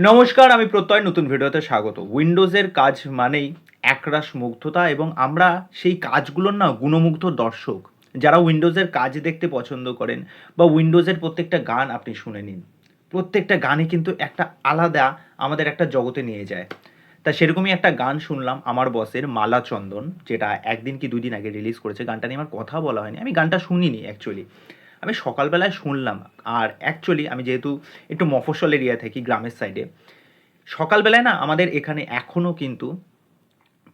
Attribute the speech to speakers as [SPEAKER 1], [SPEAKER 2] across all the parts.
[SPEAKER 1] নমস্কার, আমি প্রত্যয় নতুন ভিডিওতে স্বাগত। উইন্ডোজের কাজ মানেই একরাশ মুগ্ধতা এবং আমরা সেই কাজগুলোর না গুণমুগ্ধ দর্শক। যারা উইন্ডোজের কাজ দেখতে পছন্দ করেন বা উইন্ডোজের প্রত্যেকটা গান আপনি শুনে নিন। প্রত্যেকটা গানই কিন্তু একটা আলাদা আমাদের একটা জগতে নিয়ে যায়। তা সেরকমই একটা গান শুনলাম আমার বসের 'মালা চন্দন', যেটা ১ দিন কি ২ দিন আগে রিলিজ করেছে। গানটা নিয়ে আমার কথা বলা হয়নি। আমি গানটা শুনিনি অ্যাকচুয়ালি। আমি সকালবেলায় শুনলাম। আর অ্যাকচুয়ালি আমি যেহেতু একটু মফস্বল এরিয়ায় থাকি, গ্রামের সাইডে, সকালবেলায় না আমাদের এখানে এখনও কিন্তু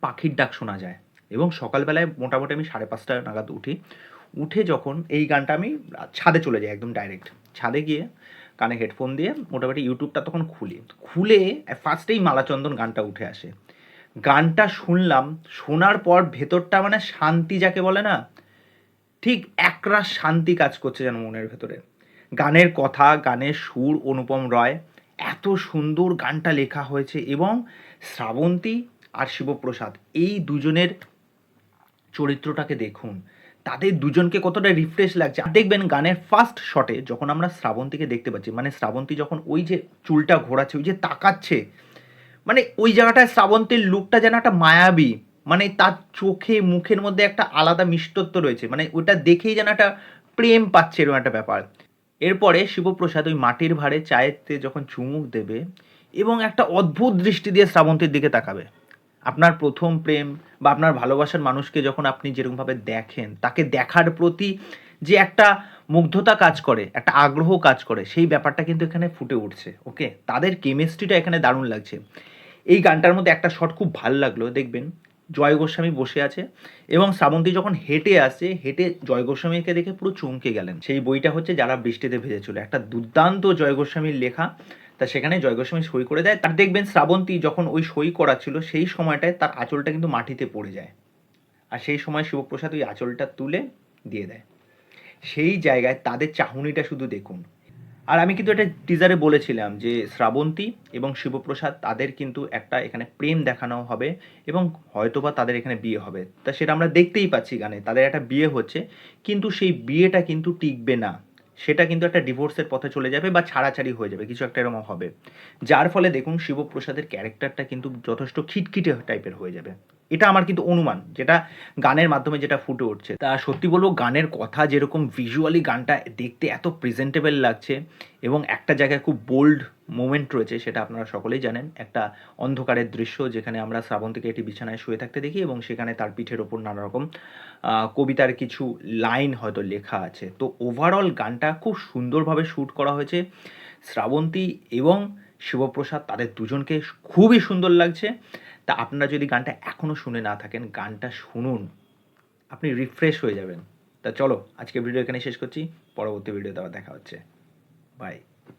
[SPEAKER 1] পাখির ডাক শোনা যায়। এবং সকালবেলায় মোটামুটি আমি ৫:৩০ নাগাদ উঠি। উঠে যখন এই গানটা আমি ছাদে চলে যাই একদম ডাইরেক্ট। ছাদে গিয়ে কানে হেডফোন দিয়ে মোটামুটি ইউটিউবটা তখন খুলি। খুলে ফার্স্টেই মালাচন্দন গানটা উঠে আসে। গানটা শুনলাম, শোনার পর ভেতরটা মানে শান্তি যাকে বলে না, ঠিক একরাশ শান্তি কাজ করছে যেন মনের ভেতরে। গানের কথা, গানের সুর অনুপম রয়। এত সুন্দর গানটা লেখা হয়েছে এবং শ্রাবন্তী আর শিবপ্রসাদ এই দুজনের চরিত্রটাকে দেখুন। তাদের দুজনকে কতটা রিফ্রেশ লাগছে। আর দেখবেন গানের ফার্স্ট শটে যখন আমরা শ্রাবন্তীকে দেখতে পাচ্ছি, মানে শ্রাবন্তী যখন ওই যে চুলটা ঘোরাচ্ছে, ওই যে তাকাচ্ছে, মানে ওই জায়গাটায় শ্রাবন্তীর লুকটা যেন একটা মায়াবী। মানে তার চোখে মুখের মধ্যে একটা আলাদা মিষ্টত্ব রয়েছে, মানে ওটা দেখেই যেন একটা প্রেম পাচ্ছে এরকম একটা ব্যাপার। এরপরে শিবপ্রসাদ ওই মাটির ভাঁড়ে চায়েতে যখন চুমুক দেবে এবং একটা অদ্ভুত দৃষ্টি দিয়ে শ্রাবন্তীর দিকে তাকাবে। আপনার প্রথম প্রেম বা আপনার ভালোবাসার মানুষকে যখন আপনি যেরকমভাবে দেখেন, তাকে দেখার প্রতি যে একটা মুগ্ধতা কাজ করে, একটা আগ্রহ কাজ করে, সেই ব্যাপারটা কিন্তু এখানে ফুটে উঠছে। ওকে, তাদের কেমিস্ট্রিটা এখানে দারুণ লাগছে। এই গানটার মধ্যে একটা শট খুব ভাল লাগলো, দেখবেন জয় গোস্বামী বসে আছে এবং শ্রাবন্তী যখন হেঁটে আসে, হেঁটে জয় গোস্বামীকে দেখে পুরো চমকে গেলেন। সেই বইটা হচ্ছে যারা বৃষ্টিতে ভেজেছিল, একটা দুর্দান্ত জয় গোস্বামীর লেখা। তা সেখানে জয় গোস্বামী সই করে দেয়। তার দেখবেন শ্রাবন্তী যখন ওই সই করা ছিল সেই সময়টায় তার আঁচলটা কিন্তু মাটিতে পড়ে যায়। আর সেই সময় শিবপ্রসাদ ওই আঁচলটা তুলে দিয়ে দেয়। সেই জায়গায় তাদের চাহনিটা শুধু দেখুন। আর আমি কিন্তু এটা টিজারে বলেছিলাম যে শ্রাবন্তী এবং শিবপ্রসাদ তাদের কিন্তু একটা এখানে প্রেম দেখানো হবে এবং হয়তোবা তাদের এখানে বিয়ে হবে। তা সেটা আমরা দেখতেই পাচ্ছি গানে। তাদের একটা বিয়ে হচ্ছে, কিন্তু সেই বিয়েটা কিন্তু টিকবে না। সেটা কিন্তু একটা ডিভোর্সের পথে চলে যাবে বা ছাড়াছাড়ি হয়ে যাবে, কিছু একটা এরকম হবে। যার ফলে দেখুন শিবপ্রসাদের ক্যারেক্টারটা কিন্তু যথেষ্ট খিটখিটে টাইপের হয়ে যাবে। এটা আমার কিন্তু অনুমান, যেটা গানের মাধ্যমে যেটা ফুটে উঠছে। তা সত্যি বলবো, গানের কথা যেরকম, ভিজুয়ালি গানটা দেখতে এত প্রেজেন্টেবল লাগছে এবং একটা জায়গায় খুব বোল্ড মোমেন্ট রয়েছে, সেটা আপনারা সকলেই জানেন। একটা অন্ধকারের দৃশ্য যেখানে আমরা শ্রাবন্তীকে একটি বিছানায় শুয়ে থাকতে দেখি এবং সেখানে তার পিঠের ওপর নানা রকম কবিতার কিছু লাইন হয়তো লেখা আছে। তো ওভারঅল গানটা খুব সুন্দরভাবে শ্যুট করা হয়েছে। শ্রাবন্তী এবং শিবপ্রসাদ তাদের দুজনকে খুবই সুন্দর লাগছে। তা আপনারা যদি গানটা এখনও শুনে না থাকেন, গানটা শুনুন, আপনি রিফ্রেশ হয়ে যাবেন। তা চলো, আজকে ভিডিও এখানে শেষ করছি। পরবর্তী ভিডিওতে আবার দেখা হচ্ছে। বাই।